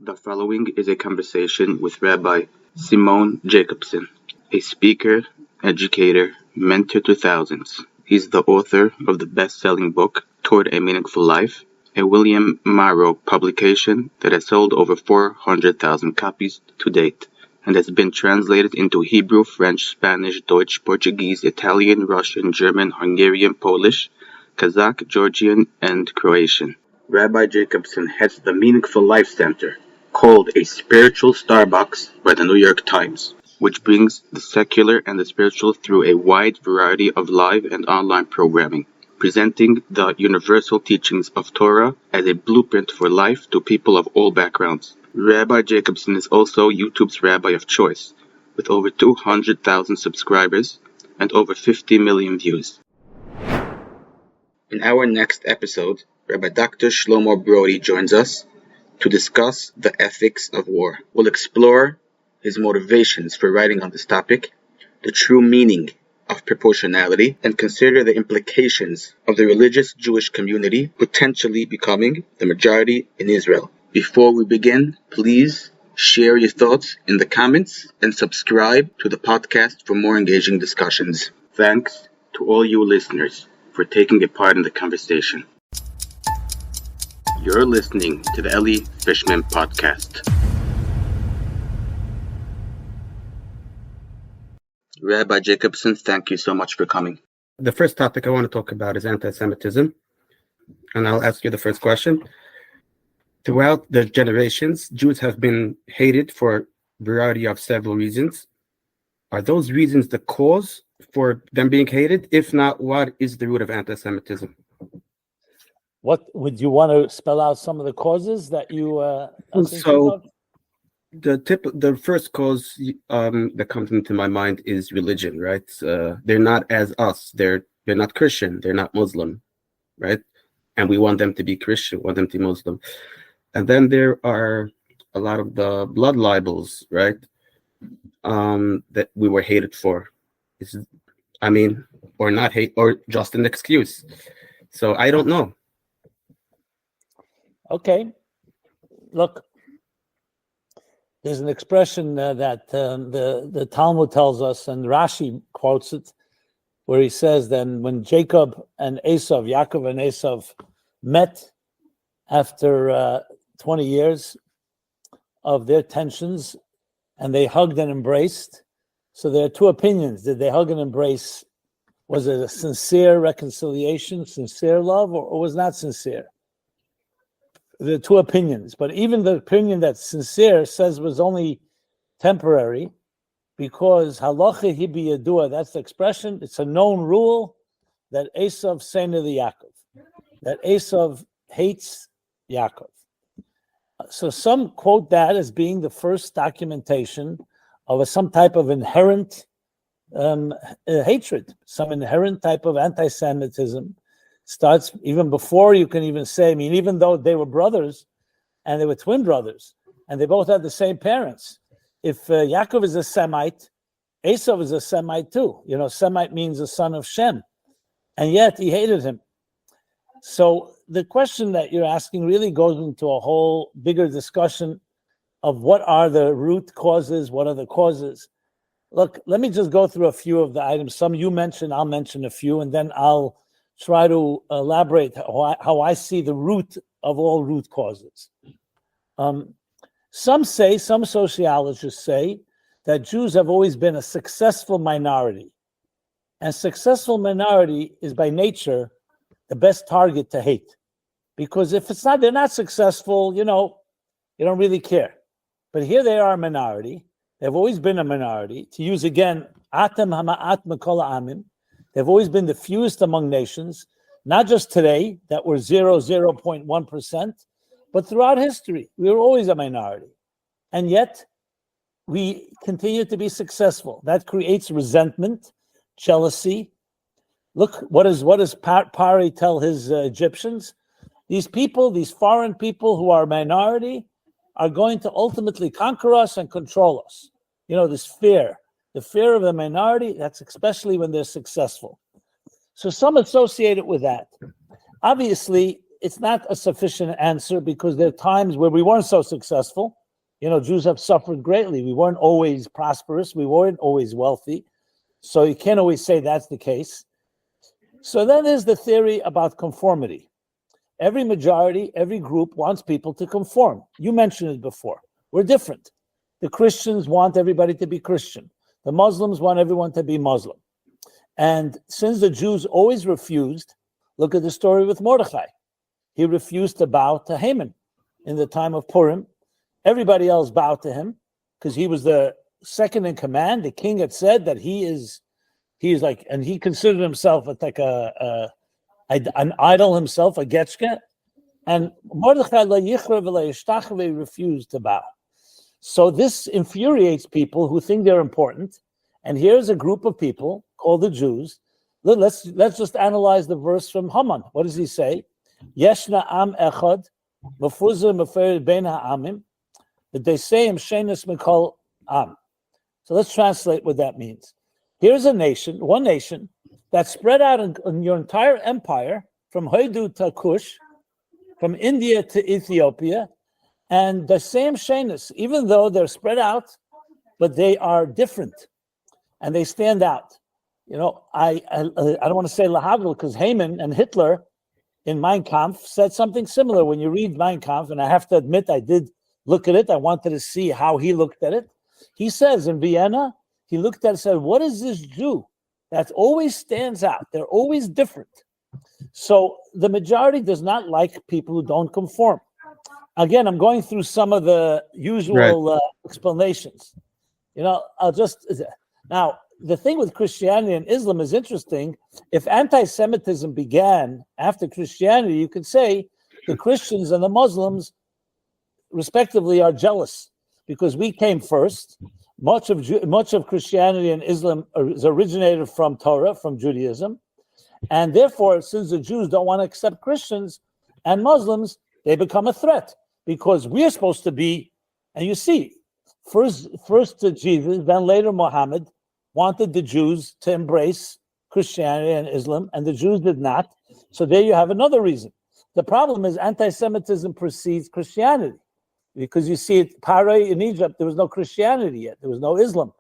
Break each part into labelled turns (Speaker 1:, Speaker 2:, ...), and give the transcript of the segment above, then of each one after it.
Speaker 1: The following is a conversation with Rabbi Simon Jacobson, a speaker, educator, mentor to thousands. He's the author of the best-selling book, Toward a Meaningful Life, a William Morrow publication that has sold over 400,000 copies to date, and has been translated into Hebrew, French, Spanish, Deutsch, Portuguese, Italian, Russian, German, Hungarian, Polish, Kazakh, Georgian, and Croatian. Rabbi Jacobson heads the Meaningful Life Center, called a spiritual Starbucks by the New York Times, which brings the secular and the spiritual through a wide variety of live and online programming, presenting the universal teachings of Torah as a blueprint for life to people of all backgrounds. Rabbi Jacobson is also YouTube's rabbi of choice, with over 200,000 subscribers and over 50 million views. In our next episode, Rabbi Dr. Shlomo Brody joins us to discuss the ethics of war. We'll explore his motivations for writing on this topic, the true meaning of proportionality, and consider the implications of the religious Jewish community potentially becoming the majority in Israel. Before we begin, please share your thoughts in the comments and subscribe to the podcast for more engaging discussions. Thanks to all you listeners for taking a part in the conversation. You're listening to the Eli Fishman Podcast. Rabbi Jacobson, thank you so much for coming.
Speaker 2: The first topic I want to talk about is anti-Semitism, and I'll ask you the first question. Throughout the generations, Jews have been hated for a variety of several reasons. Are those reasons the cause for them being hated? If not, what is the root of anti-Semitism?
Speaker 3: What would you want to spell out some of the causes that you are thinking of?
Speaker 2: The first cause that comes into my mind is religion, right? They're not as us. They're not Christian. They're not Muslim, right? And we want them to be Christian, want them to be Muslim. And then there are a lot of the blood libels, right? That we were hated for. Or not hate, or just an excuse. So I don't know.
Speaker 3: Okay. Look, there's an expression that the Talmud tells us, and Rashi quotes it, where he says then when Jacob and Yaakov and Esav met after 20 years of their tensions, and they hugged and embraced. So there are two opinions. Did they hug and embrace? Was it a sincere reconciliation, sincere love, or was not sincere? There are two opinions, but even the opinion that's sincere says was only temporary, because halacha hi biyadua, that's the expression, it's a known rule that Esav saying to the Yaakov, that Esav hates Yaakov. So some quote that as being the first documentation of some type of inherent hatred, some inherent type of anti-Semitism. Starts even before you can even say, even though they were brothers and they were twin brothers and they both had the same parents. If Yaakov is a Semite, Esav is a Semite too. Semite means a son of Shem. And yet he hated him. So the question that you're asking really goes into a whole bigger discussion of what are the root causes, what are the causes. Look, let me just go through a few of the items. Some you mentioned, I'll mention a few, and then I'll try to elaborate how I see the root of all root causes. Some sociologists say that Jews have always been a successful minority. And successful minority is by nature the best target to hate. Because if they're not successful, you don't really care. But here they are a minority. They've always been a minority. To use again, atem hama'at mikol ha'amim. They've always been the fewest among nations, not just today, that we're 0.1%, but throughout history, we were always a minority. And yet, we continue to be successful. That creates resentment, jealousy. Look, what does Pari tell his Egyptians? These people, these foreign people who are a minority, are going to ultimately conquer us and control us. This fear. The fear of the minority, that's especially when they're successful. So some associate it with that. Obviously, it's not a sufficient answer because there are times where we weren't so successful. Jews have suffered greatly. We weren't always prosperous. We weren't always wealthy. So you can't always say that's the case. So then there's the theory about conformity. Every majority, every group wants people to conform. You mentioned it before. We're different. The Christians want everybody to be Christian. The Muslims want everyone to be Muslim. And since the Jews always refused, look at the story with Mordechai. He refused to bow to Haman in the time of Purim. Everybody else bowed to him because he was the second in command. The king had said that he is like, and he considered himself like an idol himself, a getchke. And Mordechai refused to bow. So this infuriates people who think they're important. And here's a group of people called the Jews. Let's just analyze the verse from Haman. What does he say? Yeshna am echad, mefuzah mefered bein ha'amim, v'deseim shenis mikol am. So let's translate what that means. Here's a nation, one nation, that's spread out in your entire empire, from Hodu to Kush, from India to Ethiopia, and the same shenis, even though they're spread out, but they are different, and they stand out. I don't want to say lahavdil because Haman and Hitler in Mein Kampf said something similar. When you read Mein Kampf, and I have to admit I did look at it, I wanted to see how he looked at it. He says in Vienna, he looked at it and said, what is this Jew that always stands out? They're always different. So the majority does not like people who don't conform. Again, I'm going through some of the usual explanations. Now, the thing with Christianity and Islam is interesting. If anti-Semitism began after Christianity, you could say the Christians and the Muslims, respectively, are jealous because we came first. Much of Christianity and Islam is originated from Torah, from Judaism. And therefore, since the Jews don't want to accept Christians and Muslims, they become a threat because we're supposed to be, and you see, first Jesus, then later Muhammad, wanted the Jews to embrace Christianity and Islam, and the Jews did not. So there you have another reason. The problem is anti-Semitism precedes Christianity, because you see it, Paray in Egypt, there was no Christianity yet. There was no Islam,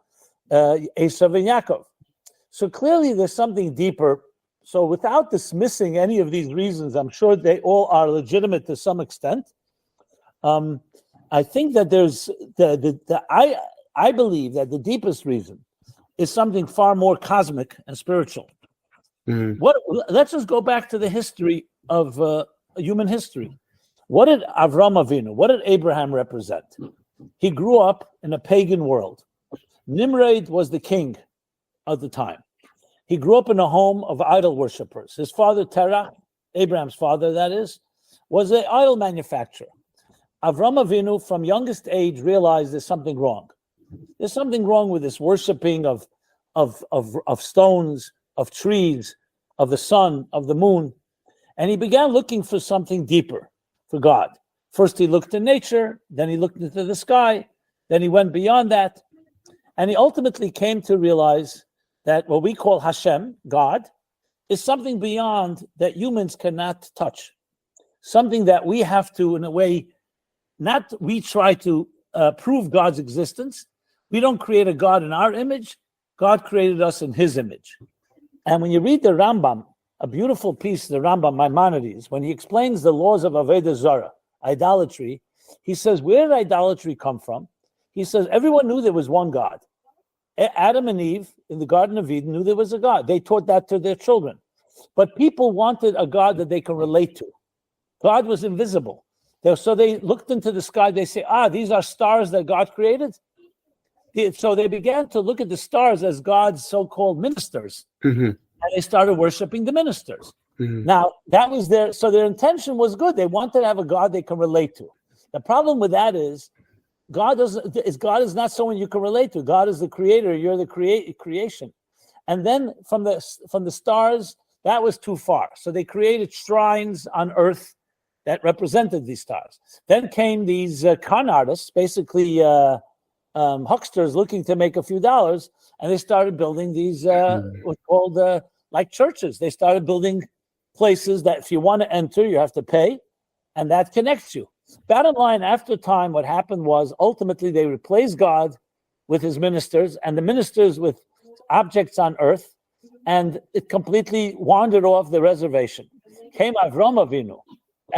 Speaker 3: Esav and Yaakov. So clearly there's something deeper. So without dismissing any of these reasons, I'm sure they all are legitimate to some extent. I think that there's I believe that the deepest reason is something far more cosmic and spiritual. Mm-hmm. Let's just go back to the history of human history. What did Avram Avinu, what did Abraham represent? He grew up in a pagan world. Nimrod was the king of the time. He grew up in a home of idol worshippers. His father, Terah, Abraham's father, that is, was an idol manufacturer. Avram Avinu, from youngest age, realized there's something wrong. There's something wrong with this worshiping of stones, of trees, of the sun, of the moon. And he began looking for something deeper, for God. First he looked in nature, then he looked into the sky, then he went beyond that. And he ultimately came to realize that what we call Hashem, God, is something beyond that humans cannot touch. Something that we have to, in a way, not we try to prove God's existence. We don't create a God in our image. God created us in his image. And when you read the Rambam, a beautiful piece, the Rambam Maimonides, when he explains the laws of Avodah Zarah, idolatry, he says, where did idolatry come from? He says, everyone knew there was one God. Adam and Eve in the Garden of Eden knew there was a God. They taught that to their children. But people wanted a God that they can relate to. God was invisible. So they looked into the sky. They say, these are stars that God created. So they began to look at the stars as God's so-called ministers. Mm-hmm. And they started worshiping the ministers. Mm-hmm. Now, that was their intention was good. They wanted to have a God they can relate to. The problem with that is God is not someone you can relate to. God is the creator. You're the creation. And then from the stars, that was too far. So they created shrines on earth that represented these stars. Then came these con artists, basically hucksters looking to make a few dollars, and they started building these what's called like churches. They started building places that if you want to enter, you have to pay, and that connects you. Bottom line, after time, what happened was ultimately they replaced God with his ministers, and the ministers with objects on earth, and it completely wandered off the reservation. Came Avram Avinu,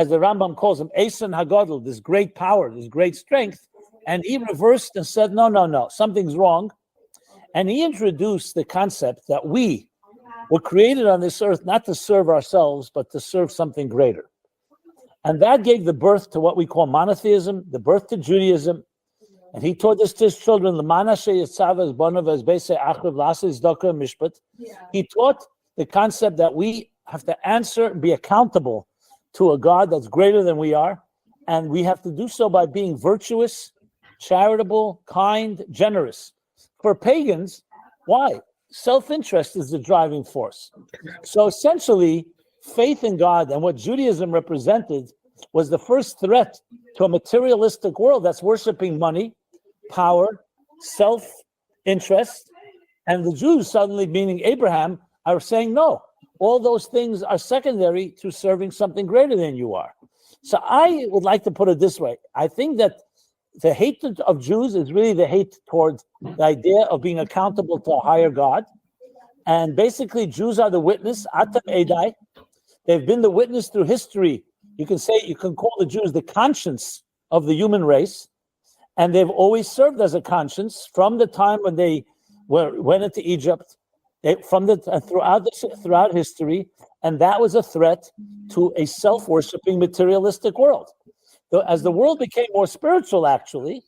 Speaker 3: as the Rambam calls him, Eisen Hagadol, this great power, this great strength, and he reversed and said, no, something's wrong. And he introduced the concept that we were created on this earth not to serve ourselves, but to serve something greater. And that gave the birth to what we call monotheism, the birth to Judaism. And he taught this to his children. He taught the concept that we have to answer and be accountable to a God that's greater than we are. And we have to do so by being virtuous, charitable, kind, generous. For pagans, why? Self-interest is the driving force. So essentially, faith in God and what Judaism represented was the first threat to a materialistic world that's worshiping money, power, self-interest. And the Jews suddenly, meaning Abraham, are saying, no, all those things are secondary to serving something greater than you are. So I would like to put it this way. I think that the hatred of Jews is really the hate towards the idea of being accountable to a higher God. And basically, Jews are the witness, Atam Edai. They've been the witness through history. You can call the Jews the conscience of the human race. And they've always served as a conscience from the time when they went into Egypt, throughout history. And that was a threat to a self-worshiping materialistic world. As the world became more spiritual, actually,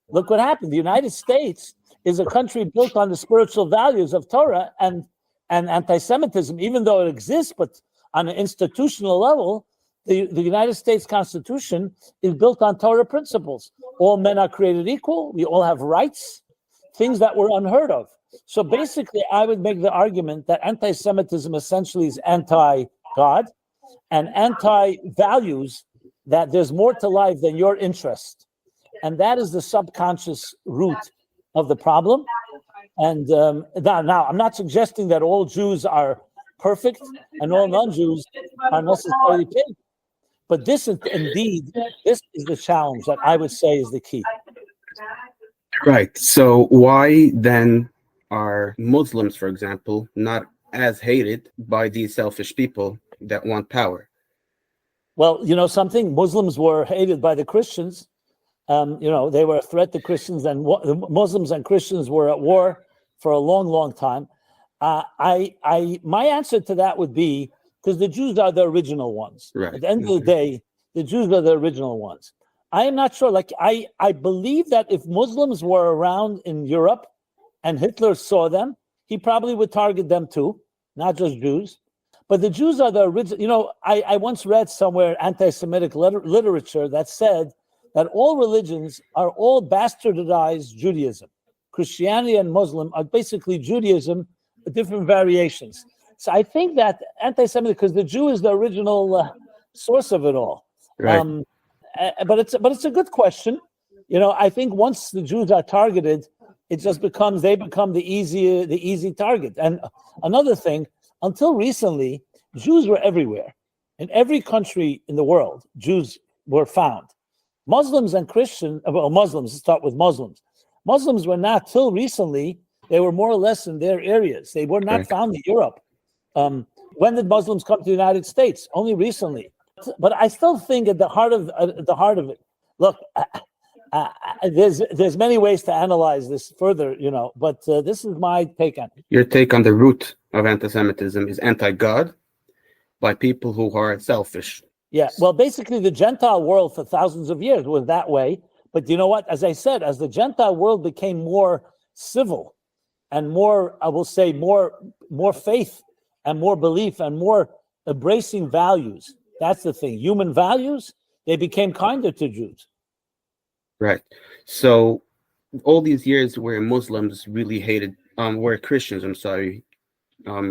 Speaker 3: look what happened. The United States is a country built on the spiritual values of Torah and anti-Semitism, even though it exists, but on an institutional level, the United States Constitution is built on Torah principles. All men are created equal. We all have rights, things that were unheard of. So basically, I would make the argument that anti-Semitism essentially is anti-God and anti-values, that there's more to life than your interest. And that is the subconscious root of the problem. And now, I'm not suggesting that all Jews are perfect and all non-Jews are necessarily pagan. But this is the challenge that I would say is the key.
Speaker 2: Right. So why then are Muslims, for example, not as hated by these selfish people that want power?
Speaker 3: Well, you know something? Muslims were hated by the Christians. They were a threat to Christians, and Muslims and Christians were at war for a long, long time. My answer to that would be because the Jews are the original ones.
Speaker 2: Right.
Speaker 3: At the end of the day, the Jews are the original ones. I am not sure. I believe that if Muslims were around in Europe and Hitler saw them, he probably would target them too, not just Jews. But the Jews are the original. I once read somewhere anti-Semitic literature that said that all religions are all bastardized Judaism. Christianity and Muslim are basically Judaism, different variations. So I think that anti-Semitic, because the Jew is the original source of it all.
Speaker 2: Right.
Speaker 3: But it's a good question. I think once the Jews are targeted, it just they become the easy target. And another thing, until recently, Jews were everywhere. In every country in the world, Jews were found. Muslims and Christians, Muslims, let's start with Muslims. Muslims were not, till recently, they were more or less in their areas. They were not found in Europe. When did Muslims come to the United States? Only recently. But I still think at the heart of it, look, there's many ways to analyze this further, but this is my take on it.
Speaker 2: Your take on the root of anti-Semitism is anti-God by people who are selfish.
Speaker 3: Yeah, well, basically the Gentile world for thousands of years was that way. But you know what? As I said, as the Gentile world became more civil and more, I will say, more faith and more belief and more embracing values, that's the thing. Human values, they became kinder to Jews.
Speaker 2: Right. So all these years where Muslims really hated, where Christians,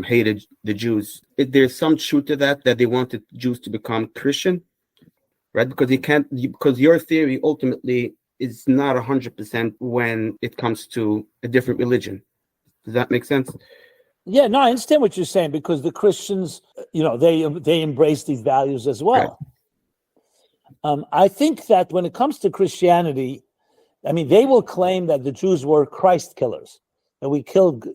Speaker 2: hated the Jews, there's some truth to that they wanted Jews to become Christian, right? Because your theory ultimately is not 100% when it comes to a different religion. Does that make sense?
Speaker 3: Yeah, no, I understand what you're saying, because the Christians, they embrace these values as well. Right. I think that when it comes to Christianity, I mean, they will claim that the Jews were Christ killers, that we killed.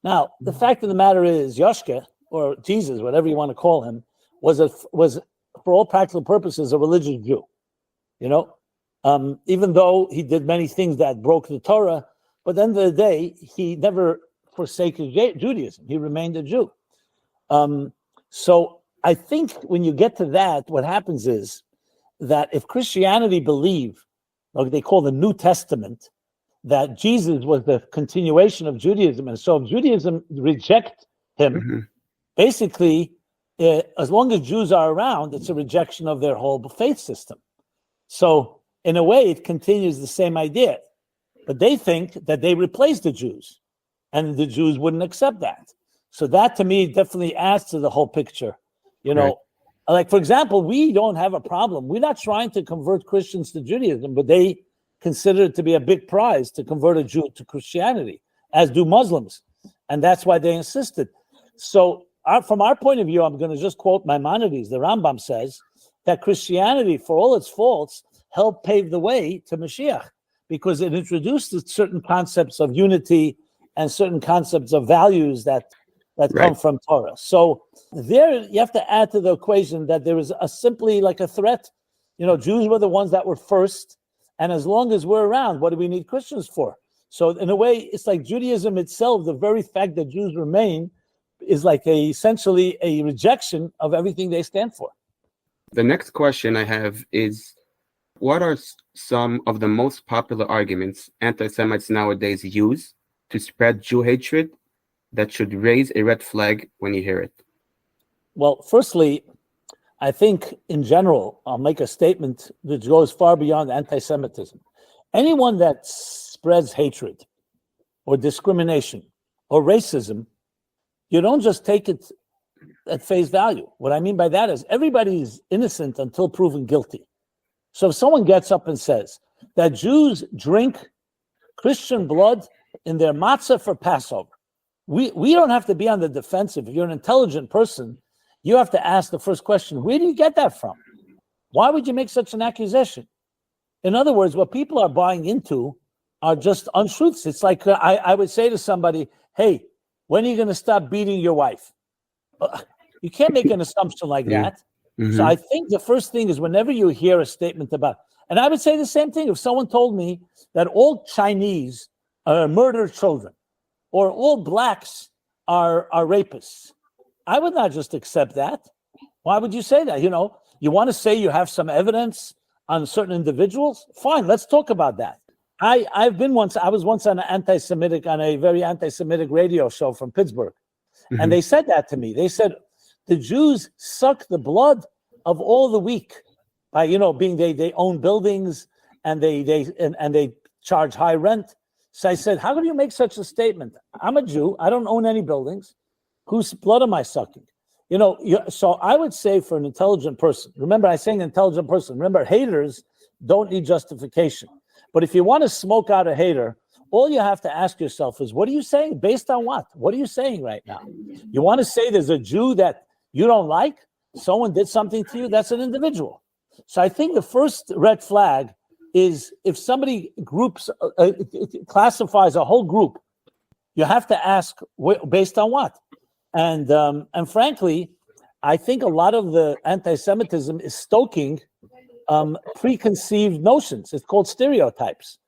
Speaker 3: Now, the fact of the matter is, Yoshke, or Jesus, whatever you want to call him, was for all practical purposes a religious Jew. Even though he did many things that broke the Torah, but at the end of the day, he never forsaken Judaism. He remained a Jew. So I think when you get to that, what happens is that if Christianity believe, like they call the New Testament, that Jesus was the continuation of Judaism, and so if Judaism reject him, basically, as long as Jews are around, it's a rejection of their whole faith system. So in a way, it continues the same idea. But they think that they replaced the Jews, and the Jews wouldn't accept that. So that, to me, definitely adds to the whole picture. Right. Like, for example, we don't have a problem. We're not trying to convert Christians to Judaism, but they consider it to be a big prize to convert a Jew to Christianity, as do Muslims. And that's why they insisted. So from our point of view, I'm going to just quote Maimonides. The Rambam says that Christianity, for all its faults, helped pave the way to Mashiach, because it introduced certain concepts of unity and certain concepts of values that come from Torah. So there you have to add to the equation that there is simply like a threat. Jews were the ones that were first, and as long as we're around, what do we need Christians for? So in a way, it's like Judaism itself, the very fact that Jews remain is like essentially a rejection of everything they stand for.
Speaker 2: The next question I have is, what are some of the most popular arguments anti-Semites nowadays use to spread Jew hatred that should raise a red flag when you hear it?
Speaker 3: Well, firstly, I think in general, I'll make a statement that goes far beyond anti-Semitism. Anyone that spreads hatred or discrimination or racism, you don't just take it at face value. What I mean by that is everybody is innocent until proven guilty. So if someone gets up and says that Jews drink Christian blood in their matzah for Passover, we don't have to be on the defensive. If you're an intelligent person, you have to ask the first question, where do you get that from? Why would you make such an accusation? In other words, what people are buying into are just untruths. It's like I would say to somebody, hey, when are you going to stop beating your wife? You can't make an assumption like that. Mm-hmm. So I think the first thing is whenever you hear a statement about, and I would say the same thing if someone told me that all Chinese murder children or all blacks are rapists, I would not just accept that. Why would you say that? You want to say you have some evidence on certain individuals? Fine, let's talk about that. I was once on a very anti-Semitic radio show from Pittsburgh. Mm-hmm. And they said that to me. They said, the Jews suck the blood of all the weak by, being they own buildings and they charge high rent. So I said, how can you make such a statement? I'm a Jew. I don't own any buildings. Whose blood am I sucking? So I would say for an intelligent person, remember I saying intelligent person, remember haters don't need justification. But if you want to smoke out a hater, all you have to ask yourself is, what are you saying? Based on what? What are you saying right now? You want to say there's a Jew that you don't like? Someone did something to you? That's an individual. So I think the first red flag is if somebody classifies a whole group, you have to ask based on what? And frankly, I think a lot of the anti-Semitism is stoking preconceived notions. It's called stereotypes.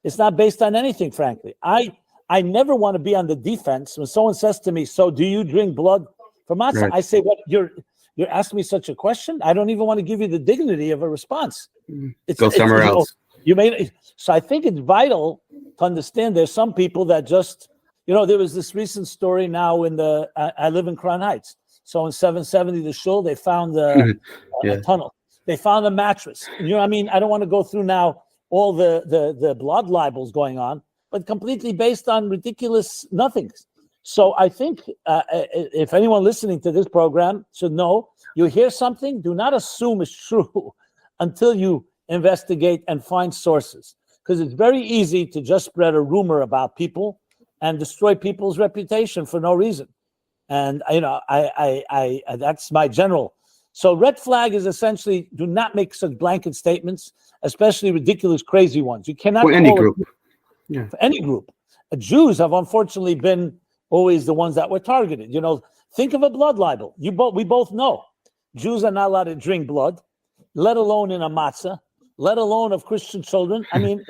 Speaker 3: It's not based on anything, frankly. I never want to be on the defense when someone says to me, so do you drink blood from matzah? Right. I say, what, you're asking me such a question? I don't even want to give you the dignity of a response.
Speaker 2: Go somewhere else.
Speaker 3: So I think it's vital to understand there's some people that just, there was this recent story now I live in Crown Heights. So in 770, the shul, they found a tunnel. They found a mattress. I don't want to go through now all the blood libels going on, but completely based on ridiculous nothings. So I think if anyone listening to this program should know, you hear something, do not assume it's true until you investigate and find sources. Because it's very easy to just spread a rumor about people and destroy people's reputation for no reason. And I that's my general. So red flag is essentially do not make such blanket statements, especially ridiculous, crazy ones. You cannot
Speaker 2: For any
Speaker 3: call
Speaker 2: group.
Speaker 3: it for any group. Jews have unfortunately been always the ones that were targeted. Think of a blood libel. We both know Jews are not allowed to drink blood, let alone in a matzah, let alone of Christian children. I mean,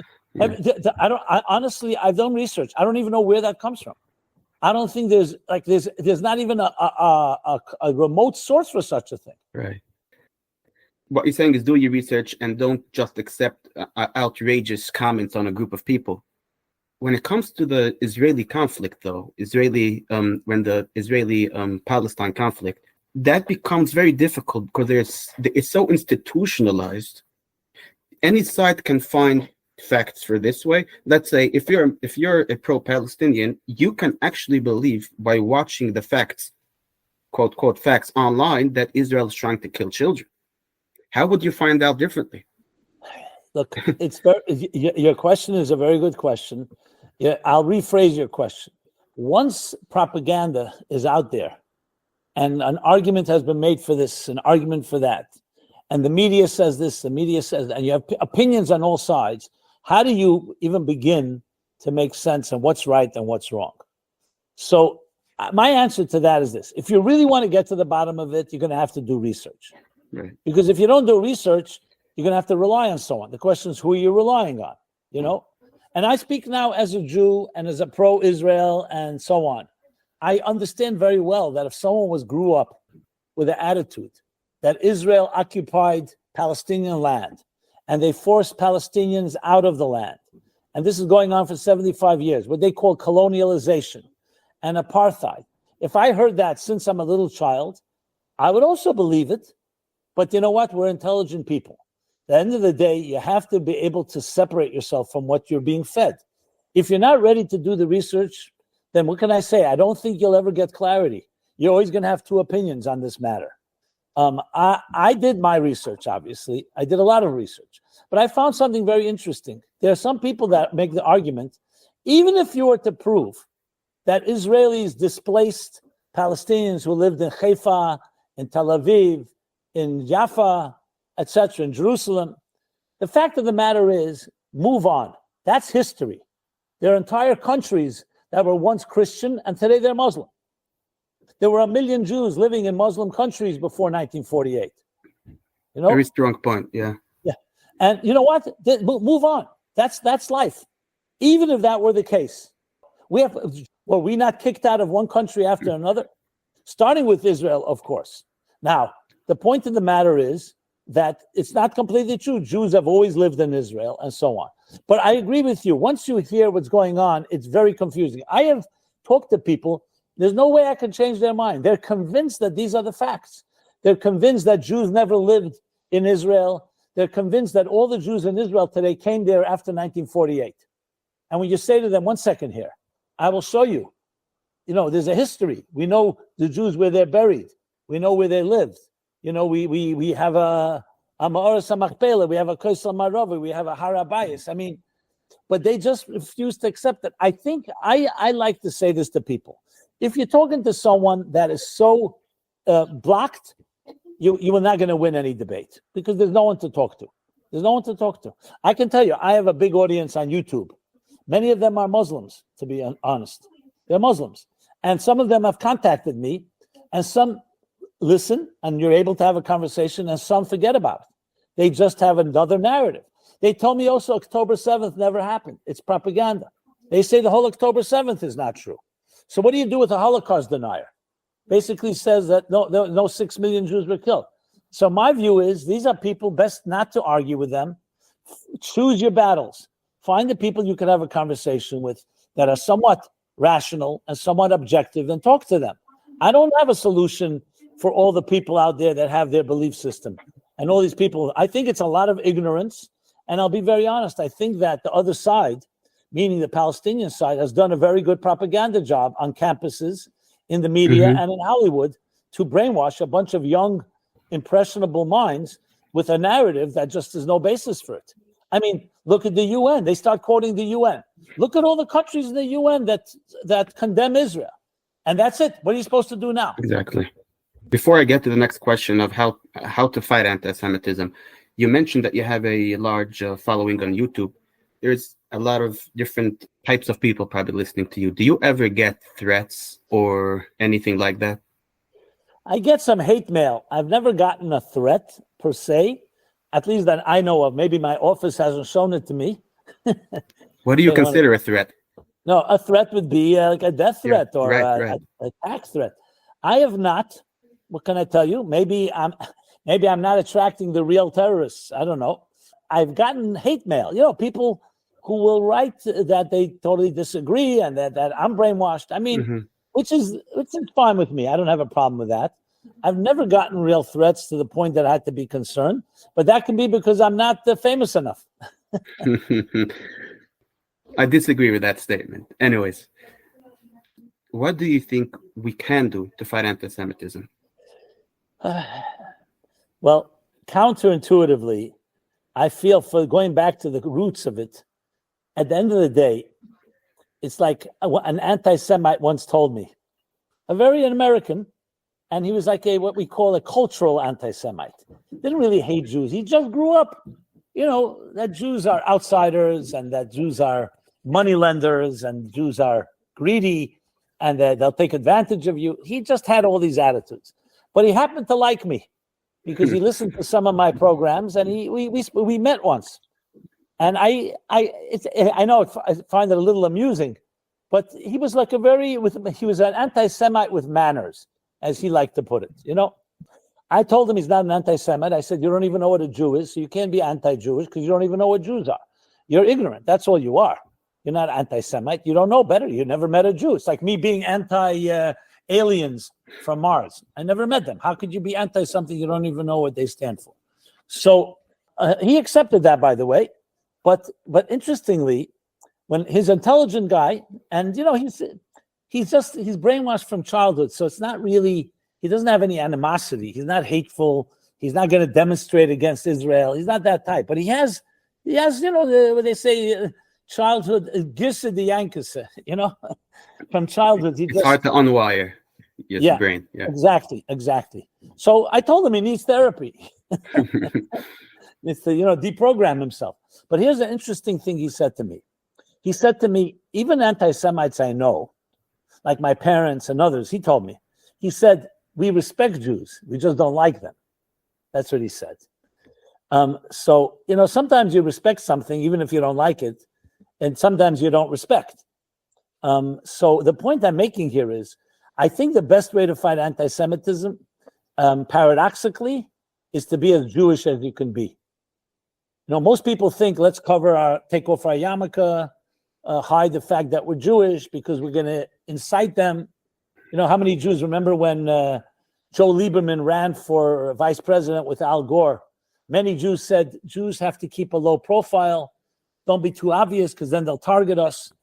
Speaker 3: honestly, I've done research. I don't even know where that comes from. I don't think there's not even a remote source for such a thing.
Speaker 2: Right. What you're saying is do your research and don't just accept outrageous comments on a group of people. When it comes to the Israeli conflict, though, when the Israeli-Palestine conflict, that becomes very difficult because it's so institutionalized. Any side can find facts for this way. Let's say if you're a pro-Palestinian, you can actually believe by watching the facts, quote quote facts online, that Israel is trying to kill children. How would you find out differently?
Speaker 3: Look, your question is a very good question. Yeah, I'll rephrase your question. Once propaganda is out there and an argument has been made for this, an argument for that, and the media says this, the media says that, and you have opinions on all sides, how do you even begin to make sense of what's right and what's wrong? So my answer to that is this. If you really want to get to the bottom of it, you're going to have to do research.
Speaker 2: Right.
Speaker 3: Because if you don't do research, you're going to have to rely on someone. The question is, who are you relying on? And I speak now as a Jew and as a pro-Israel and so on. I understand very well that if someone grew up with the attitude that Israel occupied Palestinian land and they forced Palestinians out of the land, and this is going on for 75 years, what they call colonialization and apartheid. If I heard that since I'm a little child, I would also believe it. But you know what? We're intelligent people. At the end of the day, you have to be able to separate yourself from what you're being fed. If you're not ready to do the research, then what can I say? I don't think you'll ever get clarity. You're always going to have two opinions on this matter. I did my research, obviously. I did a lot of research. But I found something very interesting. There are some people that make the argument, even if you were to prove that Israelis displaced Palestinians who lived in Haifa, in Tel Aviv, in Jaffa, etc., in Jerusalem, the fact of the matter is, move on. That's history. There are entire countries that were once Christian and today they're Muslim. There were 1 million Jews living in Muslim countries before 1948.
Speaker 2: Very strong point. Yeah.
Speaker 3: And you know what? Move on. That's life. Even if that were the case, were we not kicked out of one country after another? Starting with Israel, of course. Now, the point of the matter is that it's not completely true. Jews have always lived in Israel and so on. But I agree with you. Once you hear what's going on, it's very confusing. I have talked to people. There's no way I can change their mind. They're convinced that these are the facts. They're convinced that Jews never lived in Israel. They're convinced that all the Jews in Israel today came there after 1948. And when you say to them, 1 second here, I will show you. There's a history. We know the Jews where they're buried. We know where they lived. We have a Ma'oras HaMachpelah, we have a Kosel Maravi, we have a Har HaBayis. I mean, but they just refuse to accept it. I think I like to say this to people. If you're talking to someone that is so blocked, you are not going to win any debate because there's no one to talk to. There's no one to talk to. I can tell you, I have a big audience on YouTube. Many of them are Muslims, to be honest. They're Muslims. And some of them have contacted me, and some listen, and you're able to have a conversation, and some forget about it. They just have another narrative. They told me also October 7th never happened. It's propaganda. They say the whole October 7th is not true. So what do you do with a Holocaust denier? Basically says that no 6 million Jews were killed. So my view is these are people best not to argue with them. Choose your battles. Find the people you can have a conversation with that are somewhat rational and somewhat objective and talk to them. I don't have a solution for all the people out there that have their belief system and all these people. I think it's a lot of ignorance. And I'll be very honest. I think that the other side, meaning the Palestinian side, has done a very good propaganda job on campuses, in the media, and in Hollywood to brainwash a bunch of young, impressionable minds with a narrative that just has no basis for it. I mean, look at the UN. They start quoting the UN. Look at all the countries in the UN that condemn Israel. And that's it. What are you supposed to do now?
Speaker 2: Exactly. Before I get to the next question of how to fight anti-Semitism, you mentioned that you have a large following on YouTube. There's a lot of different types of people probably listening to you. Do you ever get threats or anything like that?
Speaker 3: I get some hate mail. I've never gotten a threat per se, at least that I know of. Maybe my office hasn't shown it to me.
Speaker 2: What do you consider a threat?
Speaker 3: No, a threat would be like a death threat or
Speaker 2: right.
Speaker 3: a tax threat. I have not. What can I tell you? Maybe I'm not attracting the real terrorists. I don't know. I've gotten hate mail. People who will write that they totally disagree and that I'm brainwashed. I mean, which is fine with me. I don't have a problem with that. I've never gotten real threats to the point that I had to be concerned, but that can be because I'm not famous enough.
Speaker 2: I disagree with that statement. Anyways, what do you think we can do to fight anti-Semitism?
Speaker 3: Well, counterintuitively, I feel, for going back to the roots of it, at the end of the day, it's like an anti-Semite once told me, an American, and he was like what we call a cultural anti-Semite. Didn't really hate Jews. He just grew up, that Jews are outsiders and that Jews are moneylenders and Jews are greedy and they'll take advantage of you. He just had all these attitudes. But he happened to like me because he listened to some of my programs and we met once. And I find it a little amusing, but he was like he was an anti-Semite with manners, as he liked to put it. I told him he's not an anti-Semite. I said, you don't even know what a Jew is, so you can't be anti-Jewish because you don't even know what Jews are. You're ignorant. That's all you are. You're not anti-Semite. You don't know better. You never met a Jew. It's like me being anti-aliens from Mars. I never met them. How could you be anti-something you don't even know what they stand for? So he accepted that, by the way. But interestingly, when he's an intelligent guy, and he's brainwashed from childhood, so it's not really, he doesn't have any animosity. He's not hateful. He's not going to demonstrate against Israel. He's not that type. But he has what they say, childhood gifts of the Yankees. From childhood,
Speaker 2: it's hard to unwire your brain. Yeah, exactly. So I told him he needs therapy.
Speaker 3: It's to deprogram himself. But here's an interesting thing he said to me. He said to me, even anti-Semites I know, like my parents and others, he told me, he said, we respect Jews, we just don't like them. That's what he said. So sometimes you respect something even if you don't like it, and sometimes you don't respect. So the point I'm making here is, I think the best way to fight anti-Semitism, paradoxically, is to be as Jewish as you can be. Most people think, let's take off our yarmulke, hide the fact that we're Jewish because we're going to incite them. How many Jews remember when Joe Lieberman ran for vice president with Al Gore? Many Jews said, Jews have to keep a low profile. Don't be too obvious because then they'll target us.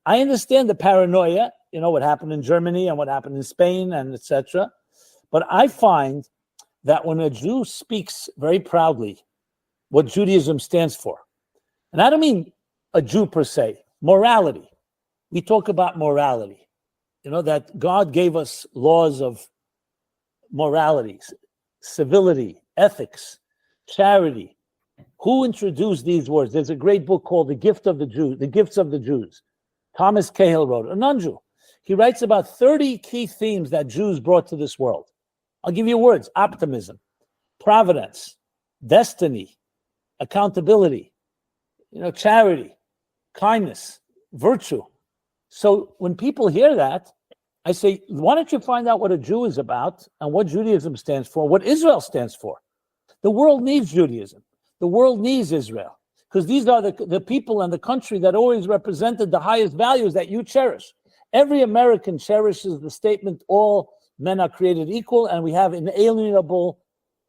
Speaker 3: I understand the paranoia, what happened in Germany and what happened in Spain and etc. But I find that when a Jew speaks very proudly what Judaism stands for, and I don't mean a Jew per se, morality. We talk about morality, that God gave us laws of morality, civility, ethics, charity. Who introduced these words? There's a great book called The Gifts of the Jews. Thomas Cahill wrote it, a non-Jew. He writes about 30 key themes that Jews brought to this world. I'll give you words: optimism, providence, destiny, accountability, charity, kindness, virtue. So when people hear that, I say, why don't you find out what a Jew is about and what Judaism stands for, what Israel stands for? The world needs Judaism. The world needs Israel because these are the people and the country that always represented the highest values that you cherish. Every American cherishes the statement, all men are created equal and we have inalienable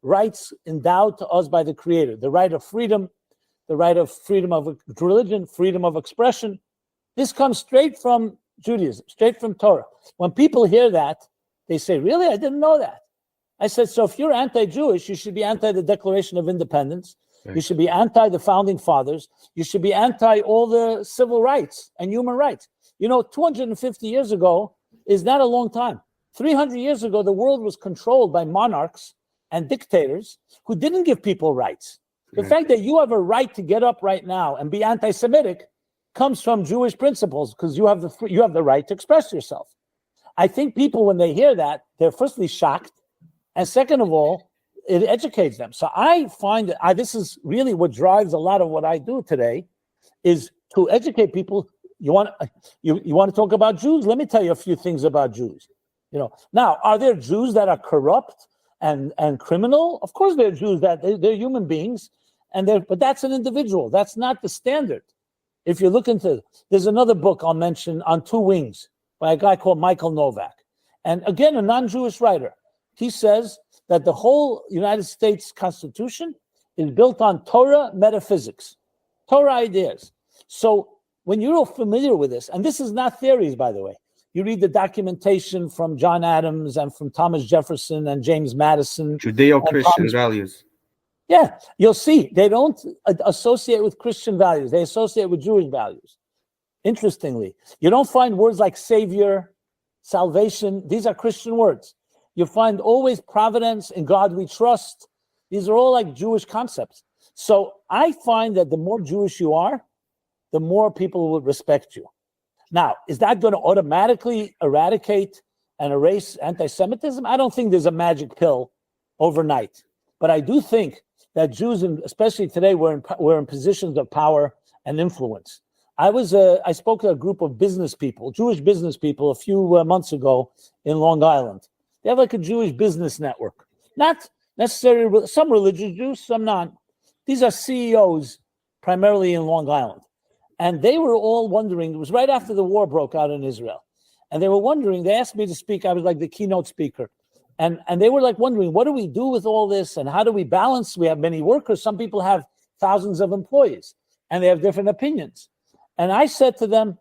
Speaker 3: rights endowed to us by the Creator. The right of freedom of religion, freedom of expression. This comes straight from Judaism, straight from Torah. When people hear that, they say, really? I didn't know that. I said, so if you're anti-Jewish, you should be anti the Declaration of Independence. Right. You should be anti the Founding Fathers. You should be anti all the civil rights and human rights. 250 years ago, is not a long time. 300 years ago, the world was controlled by monarchs and dictators who didn't give people rights. The fact that you have a right to get up right now and be anti-Semitic comes from Jewish principles, because you have the right to express yourself. I think people, when they hear that, they're firstly shocked, and second of all, it educates them. So I find that this is really what drives a lot of what I do today, is to educate people. You want to talk about Jews? Let me tell you a few things about Jews. Now, are there Jews that are corrupt and criminal? Of course, there are Jews that they're human beings, but that's an individual. That's not the standard. If you look into, there's another book I'll mention, On Two Wings, by a guy called Michael Novak, and again, a non-Jewish writer. He says that the whole United States Constitution is built on Torah metaphysics, Torah ideas. So when you're all familiar with this, and this is not theories, by the way, you read the documentation from John Adams and from Thomas Jefferson and James Madison.
Speaker 2: Judeo-Christian values.
Speaker 3: Yeah, you'll see. They don't associate with Christian values. They associate with Jewish values. Interestingly, you don't find words like savior, salvation. These are Christian words. You find always providence, in God we trust. These are all like Jewish concepts. So I find that the more Jewish you are, the more people will respect you. Now, is that going to automatically eradicate and erase anti-Semitism? I don't think there's a magic pill overnight. But I do think that Jews, especially today, we're in positions of power and influence. I spoke to a group of business people, Jewish business people, a few months ago in Long Island. They have like a Jewish business network. Not necessarily, some religious Jews, some not. These are CEOs primarily in Long Island. And they were all wondering, it was right after the war broke out in Israel. And they were wondering, they asked me to speak, I was like the keynote speaker. And they were like wondering, what do we do with all this? And how do we balance? We have many workers. Some people have thousands of employees and they have different opinions. And I said to them,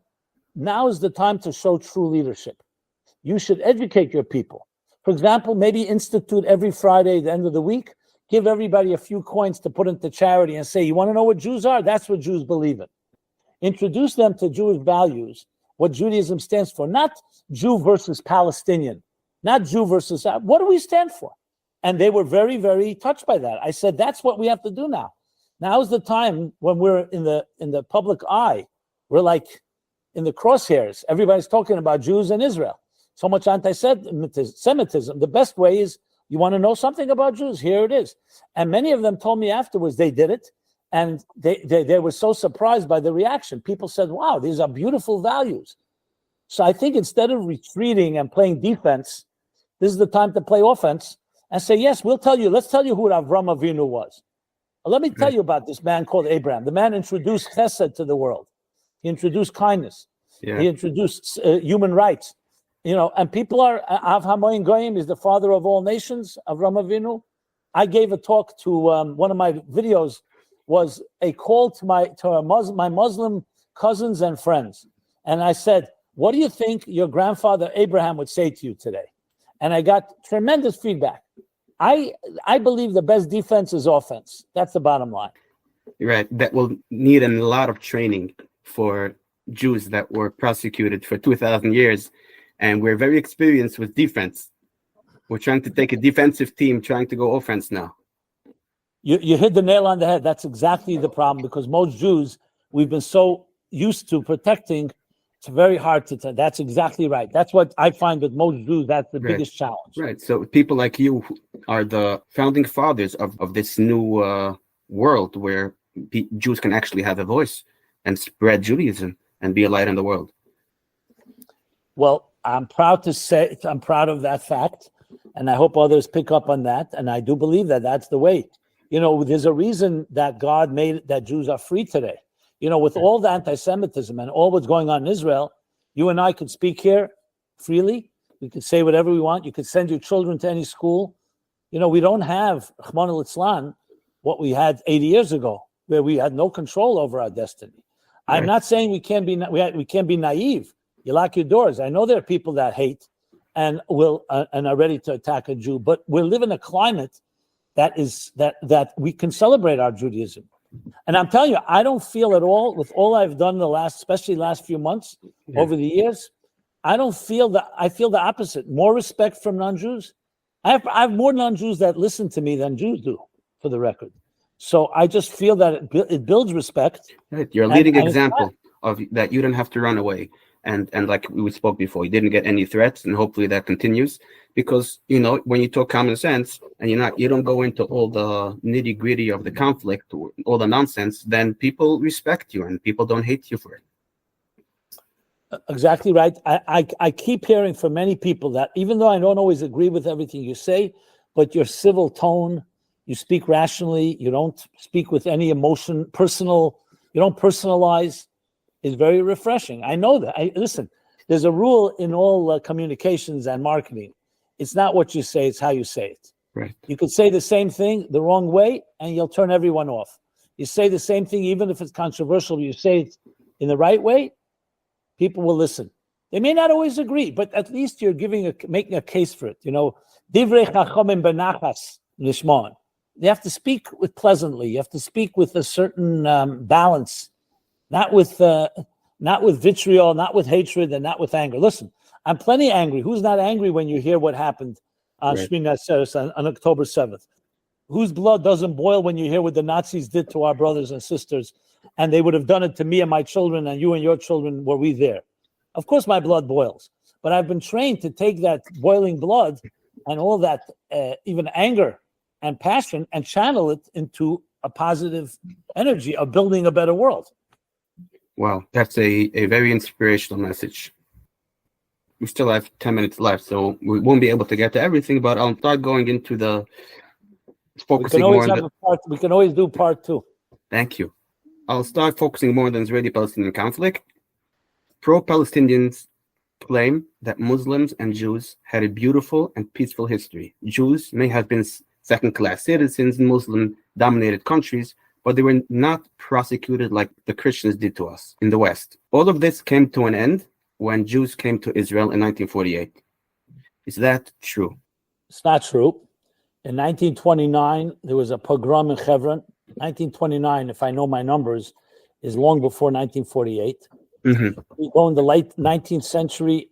Speaker 3: now is the time to show true leadership. You should educate your people. For example, maybe institute every Friday, the end of the week, give everybody a few coins to put into charity and say, you want to know what Jews are? That's what Jews believe in. Introduce them to Jewish values, what Judaism stands for, not Jew versus Palestinian, not Jew versus, what do we stand for? And they were very, very touched by that. I said, that's what we have to do now. Now is the time when we're in the public eye. We're like in the crosshairs. Everybody's talking about Jews and Israel. So much anti-Semitism. The best way is, you want to know something about Jews? Here it is. And many of them told me afterwards they did it. And they were so surprised by the reaction. People said, wow, these are beautiful values. So I think instead of retreating and playing defense, this is the time to play offense and say, yes, we'll tell you. Let's tell you who Avram Avinu was. Let me tell you about this man called Abraham. The man introduced chesed to the world. He introduced kindness. Yeah. He introduced human rights. And people are, Av Hamoin Goyim is the father of all nations, Avram Avinu. I gave a talk to, one of my videos was a call to my Muslim cousins and friends. And I said, what do you think your grandfather Abraham would say to you today? And I got tremendous feedback. I believe the best defense is offense. That's the bottom line.
Speaker 2: Right. That will need a lot of training for Jews that were prosecuted for 2,000 years. And we're very experienced with defense. We're trying to take a defensive team, trying to go offense now.
Speaker 3: You hit the nail on the head. That's exactly the problem, because most Jews, we've been so used to protecting, it's very hard to tell. That's exactly right. That's what I find with most Jews, that's the biggest challenge.
Speaker 2: Right. So people like you are the founding fathers of this new world where Jews can actually have a voice and spread Judaism and be a light in the world.
Speaker 3: Well, I'm proud to say, I'm proud of that fact, and I hope others pick up on that. And I do believe that that's the way. There's a reason that God made it that Jews are free today. With all the anti-Semitism and all what's going on in Israel, you and I could speak here freely. We could say whatever we want. You could send your children to any school. We don't have, Rahman al-Islam, what we had 80 years ago, where we had no control over our destiny. Right. I'm not saying we can't be naive. You lock your doors. I know there are people that hate and are ready to attack a Jew, but we live in a climate that we can celebrate our Judaism. And I'm telling you, I don't feel at all, with all I've done especially last few months, over the years, I don't feel that. I feel the opposite. More respect from non-Jews. I have more non-Jews that listen to me than Jews do, for the record. So I just feel that it builds respect.
Speaker 2: Right. You're a leading example of that. You don't have to run away. And like we spoke before, you didn't get any threats, and hopefully that continues. Because when you talk common sense and you don't go into all the nitty gritty of the conflict or all the nonsense, then people respect you and people don't hate you for it.
Speaker 3: Exactly right. I keep hearing from many people that even though I don't always agree with everything you say, but your civil tone, you speak rationally, you don't speak with any emotion, you don't personalize, is very refreshing. I know that. Listen, there's a rule in all communications and marketing. It's not what you say, it's how you say it.
Speaker 2: Right.
Speaker 3: You could say the same thing the wrong way and you'll turn everyone off. You say the same thing, even if it's controversial, you say it in the right way, people will listen. They may not always agree, but at least you're making a case for it. Divrei chachamim benachas nishmon. You have to speak with pleasantly. You have to speak with a certain balance, not with vitriol, not with hatred, and not with anger. Listen, I'm plenty angry. Who's not angry when you hear what happened on Shmini Atzeres on October 7th? Whose blood doesn't boil when you hear what the Nazis did to our brothers and sisters, and they would have done it to me and my children and you and your children were we there? Of course my blood boils, but I've been trained to take that boiling blood and all that even anger and passion and channel it into a positive energy of building a better world.
Speaker 2: Wow, that's a very inspirational message. We still have 10 minutes left, so we won't be able to get to everything, but I'll start going into the focusing more on
Speaker 3: we can always do part 2.
Speaker 2: Thank you. I'll start focusing more on the Israeli-Palestinian conflict. Pro-Palestinians claim that Muslims and Jews had a beautiful and peaceful history. Jews may have been second-class citizens in Muslim-dominated countries, but they were not prosecuted like the Christians did to us in the West. All of this came to an end when Jews came to Israel in 1948. Is that true?
Speaker 3: It's not true. In 1929, there was a pogrom in Hebron. 1929, if I know my numbers, is long before 1948.
Speaker 2: Mm-hmm.
Speaker 3: We go in the late 19th century.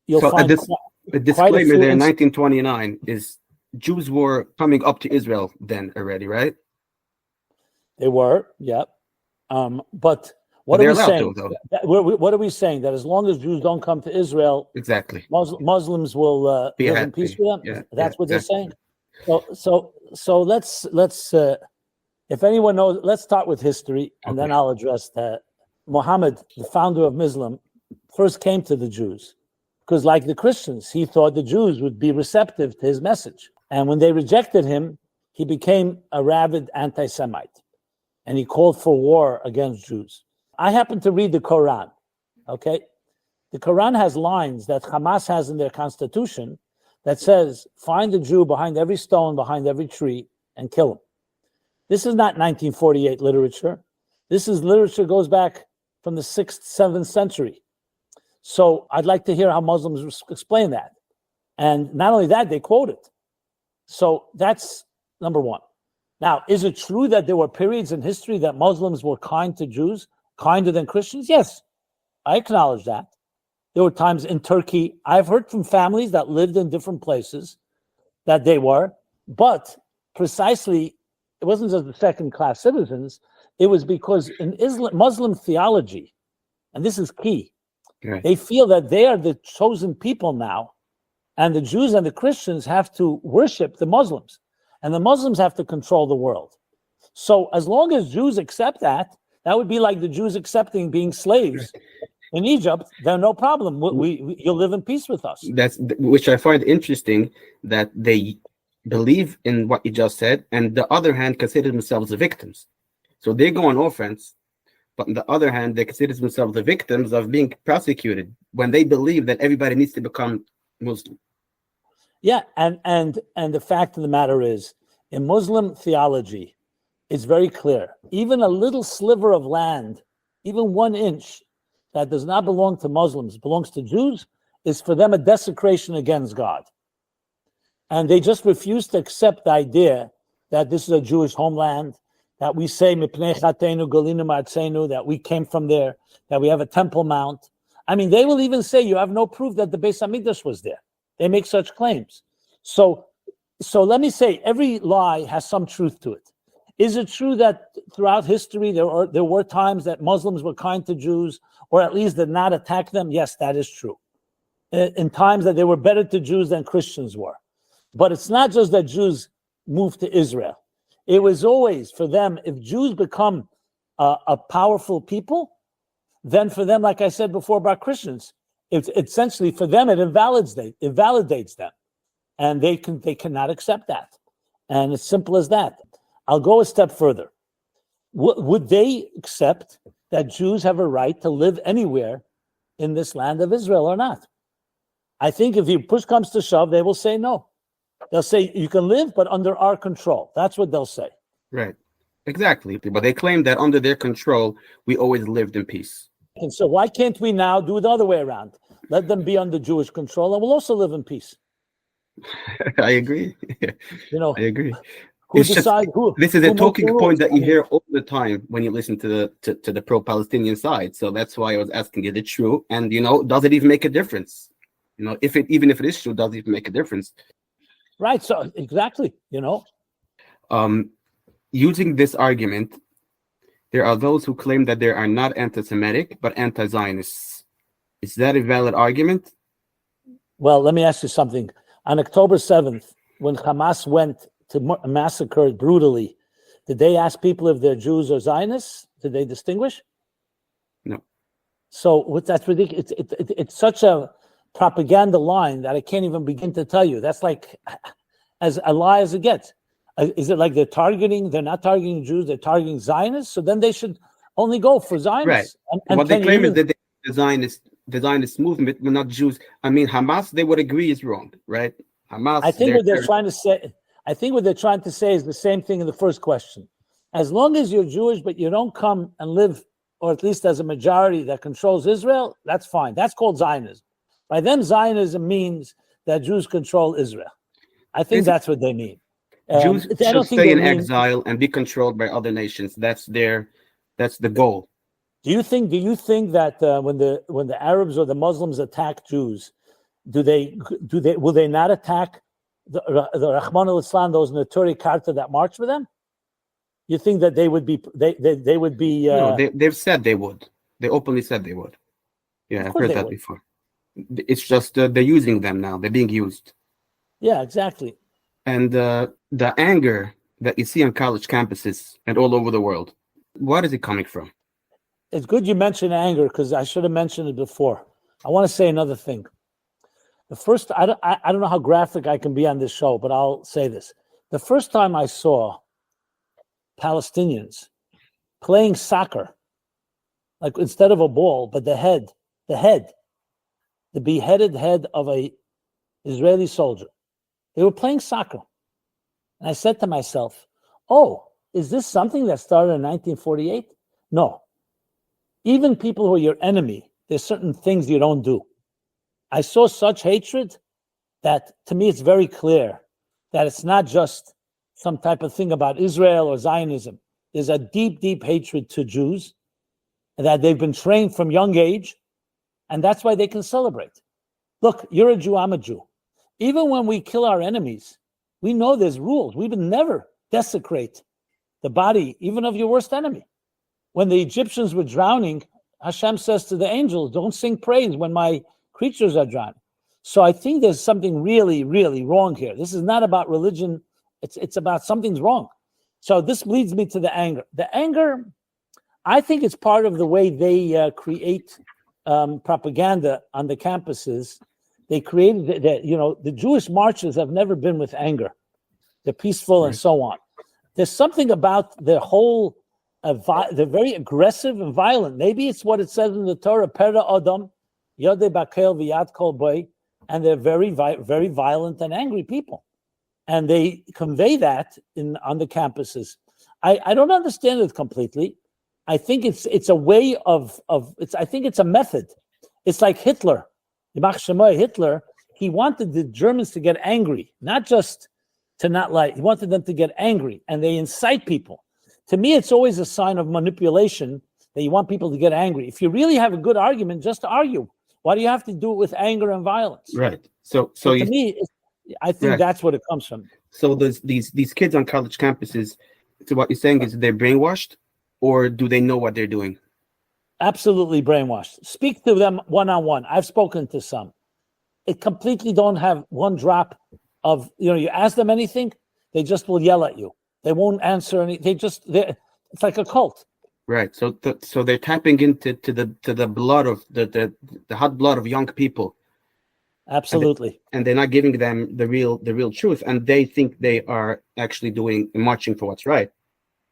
Speaker 3: You'll
Speaker 2: so
Speaker 3: find
Speaker 2: a disclaimer there in 1929 is Jews were coming up to Israel then already, right?
Speaker 3: They were, yeah. But what are we saying? What are we saying? That as long as Jews don't come to Israel,
Speaker 2: exactly,
Speaker 3: Muslims will live in peace with them.
Speaker 2: Yeah,
Speaker 3: That's what they're saying. So let's if anyone knows, let's start with history, and then I'll address that. Muhammad, the founder of Islam, first came to the Jews because, like the Christians, he thought the Jews would be receptive to his message. And when they rejected him, he became a rabid anti-Semite, and he called for war against Jews. I happen to read the Quran, okay? The Quran has lines that Hamas has in their constitution that says, find a Jew behind every stone, behind every tree, and kill him. This is not 1948 literature. This is literature goes back from the 6th, 7th century. So I'd like to hear how Muslims explain that. And not only that, they quote it. So that's number one. Now, is it true that there were periods in history that Muslims were kind to Jews, kinder than Christians? Yes, I acknowledge that. There were times in Turkey, I've heard from families that lived in different places that they were, but precisely, it wasn't just the second-class citizens, it was because in Muslim theology, and this is key, they feel that they are the chosen people now, and the Jews and the Christians have to worship the Muslims, and the Muslims have to control the world. So as long as Jews accept that, that would be like the Jews accepting being slaves in Egypt, then no problem. You'll live in peace with us.
Speaker 2: That's which I find interesting, that they believe in what you just said, and the other hand consider themselves the victims. So they go on offense, but on the other hand, they consider themselves the victims of being prosecuted when they believe that everybody needs to become Muslim.
Speaker 3: Yeah, and the fact of the matter is, in Muslim theology, it's very clear. Even a little sliver of land, even 1 inch, that does not belong to Muslims, belongs to Jews, is for them a desecration against God. And they just refuse to accept the idea that this is a Jewish homeland, that we say, that we came from there, that we have a Temple Mount. I mean, they will even say you have no proof that the Beis Hamikdash was there. They make such claims. So let me say, every lie has some truth to it. Is it true that throughout history there were times that Muslims were kind to Jews, or at least did not attack them? Yes, that is true. In times that they were better to Jews than Christians were. But it's not just that Jews moved to Israel. It was always for them, if Jews become a powerful people, then for them, like I said before about Christians, it's essentially for them it invalidates them, and they cannot accept that, and it's simple as that. I'll go a step further. Would they accept that Jews have a right to live anywhere in this land of Israel or not? I think if the push comes to shove, they will say no. They'll say you can live, but under our control. That's what they'll say.
Speaker 2: Right. Exactly. But they claim that under their control, we always lived in peace.
Speaker 3: And so why can't we now do it the other way around? Let them be under Jewish control, and we'll also live in peace.
Speaker 2: I agree.
Speaker 3: I
Speaker 2: agree.
Speaker 3: This is
Speaker 2: a talking point that you hear all the time when you listen to the pro-Palestinian side. So that's why I was asking, is it true? And does it even make a difference? Even if it is true, does it even make a difference?
Speaker 3: Right. So exactly.
Speaker 2: Using this argument, there are those who claim that they are not anti-Semitic but anti-Zionists. Is that a valid argument?
Speaker 3: Well, let me ask you something. On October 7th, when Hamas went to massacre brutally, did they ask people if they're Jews or Zionists? Did they distinguish?
Speaker 2: No.
Speaker 3: So that's ridiculous. It's such a propaganda line that I can't even begin to tell you. That's like as a lie as it gets. Is it like they're not targeting Jews, they're targeting Zionists? So then they should only go for Zionists.
Speaker 2: Right. And what they claim is that the Zionist movement, but not Jews. I mean, Hamas, they would agree is wrong, right? Hamas.
Speaker 3: I think what they're trying to say is the same thing in the first question. As long as you're Jewish, but you don't come and live, or at least as a majority that controls Israel, that's fine. That's called Zionism. By them, Zionism means that Jews control Israel. I think that's what they mean.
Speaker 2: Jews should stay in exile and be controlled by other nations. That's the goal.
Speaker 3: Do you think that when the Arabs or the Muslims attack Jews, will they not attack the Rahman al-Islam, those Naturi Karta that march with them? You think that they would be
Speaker 2: No, they've said they would. They openly said they would. Yeah, I've heard that before. It's just they're using them now. They're being used.
Speaker 3: Yeah, exactly.
Speaker 2: And the anger that you see on college campuses and all over the world, what is it coming from?
Speaker 3: It's good you mentioned anger, because I should have mentioned it before. I want to say another thing. The first, I don't know how graphic I can be on this show, but I'll say this. The first time I saw Palestinians playing soccer, like instead of a ball, but the beheaded head of a Israeli soldier. They were playing soccer. And I said to myself, oh, is this something that started in 1948? No. Even people who are your enemy, there's certain things you don't do. I saw such hatred that to me it's very clear that it's not just some type of thing about Israel or Zionism. There's a deep, deep hatred to Jews that they've been trained from young age, and that's why they can celebrate. Look, you're a Jew, I'm a Jew. Even when we kill our enemies, we know there's rules. We would never desecrate the body, even of your worst enemy. When the Egyptians were drowning, Hashem says to the angels, don't sing praise when my creatures are drowning. So I think there's something really, really wrong here. This is not about religion. It's about something's wrong. So this leads me to the anger. The anger, I think it's part of the way they create propaganda on the campuses. They created the Jewish marches have never been with anger. They're peaceful and so on. There's something about their whole, they're very aggressive and violent. Maybe it's what it says in the Torah, Pera Adam, Yodeh Bakel V'yad Kol Boy, and they're very, very violent and angry people. And they convey that on the campuses. I don't understand it completely. I think it's a way I think it's a method. It's like Hitler. Hitler, he wanted the Germans to get angry, not just to not like, he wanted them to get angry, and they incite people. To me, it's always a sign of manipulation that you want people to get angry. If you really have a good argument, just argue. Why do you have to do it with anger and violence?
Speaker 2: Right. So
Speaker 3: to me, I think
Speaker 2: right.
Speaker 3: that's what it comes from.
Speaker 2: So these kids on college campuses, so what you're saying is they're brainwashed, or do they know what they're doing?
Speaker 3: Absolutely brainwashed. Speak to them one-on-one. I've spoken to some. It completely don't have one drop of, you ask them anything, they just will yell at you. They won't answer any. It's like a cult.
Speaker 2: Right. So they're tapping into the blood of the hot blood of young people.
Speaker 3: Absolutely.
Speaker 2: And they're not giving them the real truth, and they think they are actually marching for what's right.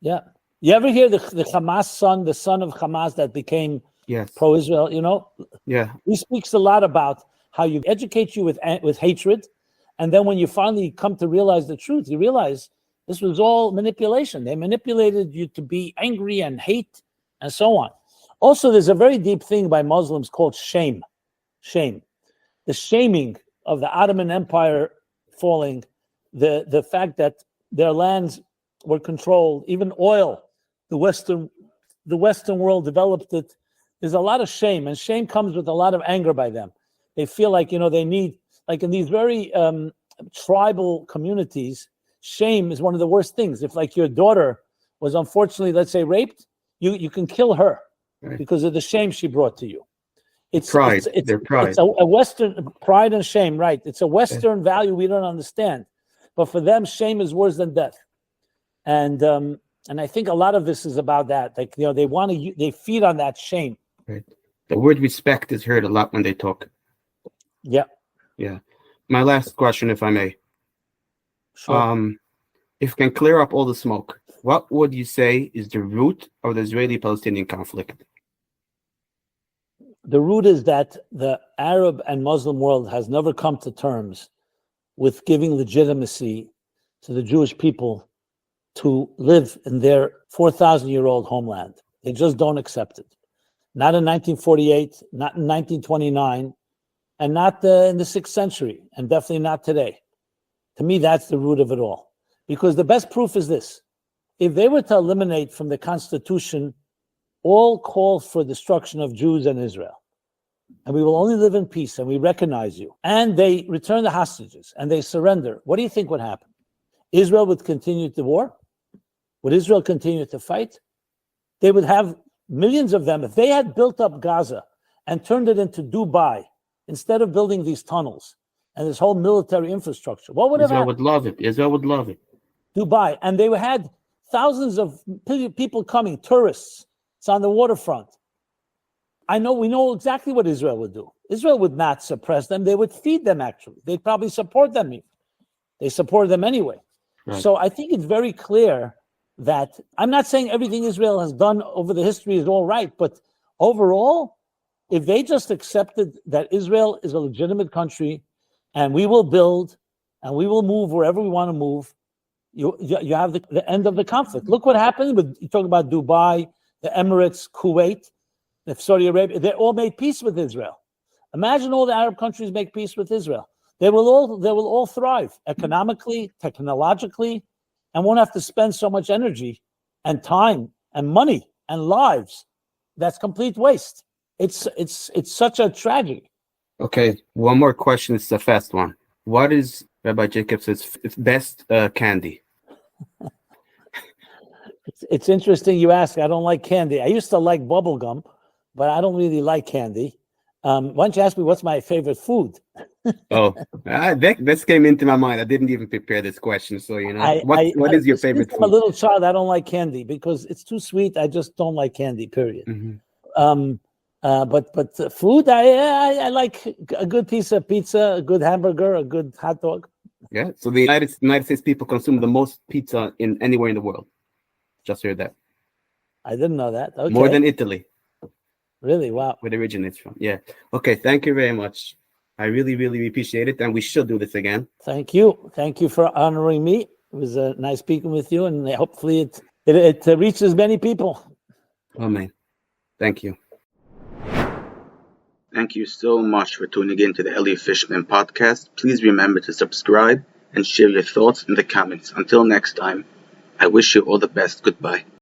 Speaker 3: Yeah. You ever hear the Hamas son, the son of Hamas that became pro-Israel?
Speaker 2: Yeah.
Speaker 3: He speaks a lot about how you educate you with hatred, and then when you finally come to realize the truth, you realize this was all manipulation. They manipulated you to be angry and hate and so on. Also, there's a very deep thing by Muslims called shame. Shame. The shaming of the Ottoman Empire falling, the fact that their lands were controlled, even oil, the Western world developed it. There's a lot of shame, and shame comes with a lot of anger by them. They feel like, they need, like in these very tribal communities, shame is one of the worst things. If like your daughter was unfortunately, let's say, raped, you can kill her because of the shame she brought to you. It's pride. Their pride. It's a Western pride and shame, right? It's a Western value we don't understand, but for them, shame is worse than death. And I think a lot of this is about that. Like they feed on that shame.
Speaker 2: Right. The word respect is heard a lot when they talk.
Speaker 3: Yeah.
Speaker 2: Yeah. My last question, if I may.
Speaker 3: Sure.
Speaker 2: If you can clear up all the smoke, what would you say is the root of the Israeli-Palestinian conflict?
Speaker 3: The root is that the Arab and Muslim world has never come to terms with giving legitimacy to the Jewish people to live in their 4,000-year-old homeland. They just don't accept it. Not in 1948, not in 1929, and not in the 6th century, and definitely not today. To me, that's the root of it all. Because the best proof is this. If they were to eliminate from the Constitution all calls for destruction of Jews and Israel, and we will only live in peace, and we recognize you, and they return the hostages, and they surrender, what do you think would happen? Israel would continue the war? Would Israel continue to fight? They would have millions of them. If they had built up Gaza and turned it into Dubai, instead of building these tunnels and this whole military infrastructure, what would have happened?
Speaker 2: Israel would love it.
Speaker 3: Dubai. And they had thousands of people coming, tourists. It's on the waterfront. We know exactly what Israel would do. Israel would not suppress them. They would feed them, actually. They'd probably support them. They supported them anyway. Right. So I think it's very clear that I'm not saying everything Israel has done over the history is all right, but overall, if they just accepted that Israel is a legitimate country and we will build and we will move wherever we want to move, you have the end of the conflict. Look what happened with, you talk about Dubai, the Emirates, Kuwait, Saudi Arabia. They all made peace with Israel. Imagine all the Arab countries make peace with Israel. They will all thrive economically, technologically, and won't have to spend so much energy and time and money and lives. That's complete waste. It's such a tragedy.
Speaker 2: Okay, one more question. It's a fast one. What is Rabbi Jacobson's best candy?
Speaker 3: It's interesting you ask. I don't like candy. I used to like bubble gum, but I don't really like candy. Why don't you ask me what's my favorite food?
Speaker 2: This came into my mind. I didn't even prepare this question, so what is your favorite food?
Speaker 3: I'm a little child. I don't like candy because it's too sweet. I just don't like candy. Period. Mm-hmm. But food, I like a good piece of pizza, a good hamburger, a good hot dog.
Speaker 2: Yeah. So the United States people consume the most pizza in anywhere in the world. Just heard that.
Speaker 3: I didn't know that. Okay.
Speaker 2: More than Italy.
Speaker 3: Really? Wow.
Speaker 2: Where it originates from. Yeah. Okay. Thank you very much. I really, really appreciate it, and we should do this again.
Speaker 3: Thank you. Thank you for honoring me. It was nice speaking with you, and hopefully it reaches many people.
Speaker 2: Amen. Thank you.
Speaker 1: Thank you so much for tuning in to the Elliot Fishman podcast. Please remember to subscribe and share your thoughts in the comments. Until next time, I wish you all the best. Goodbye.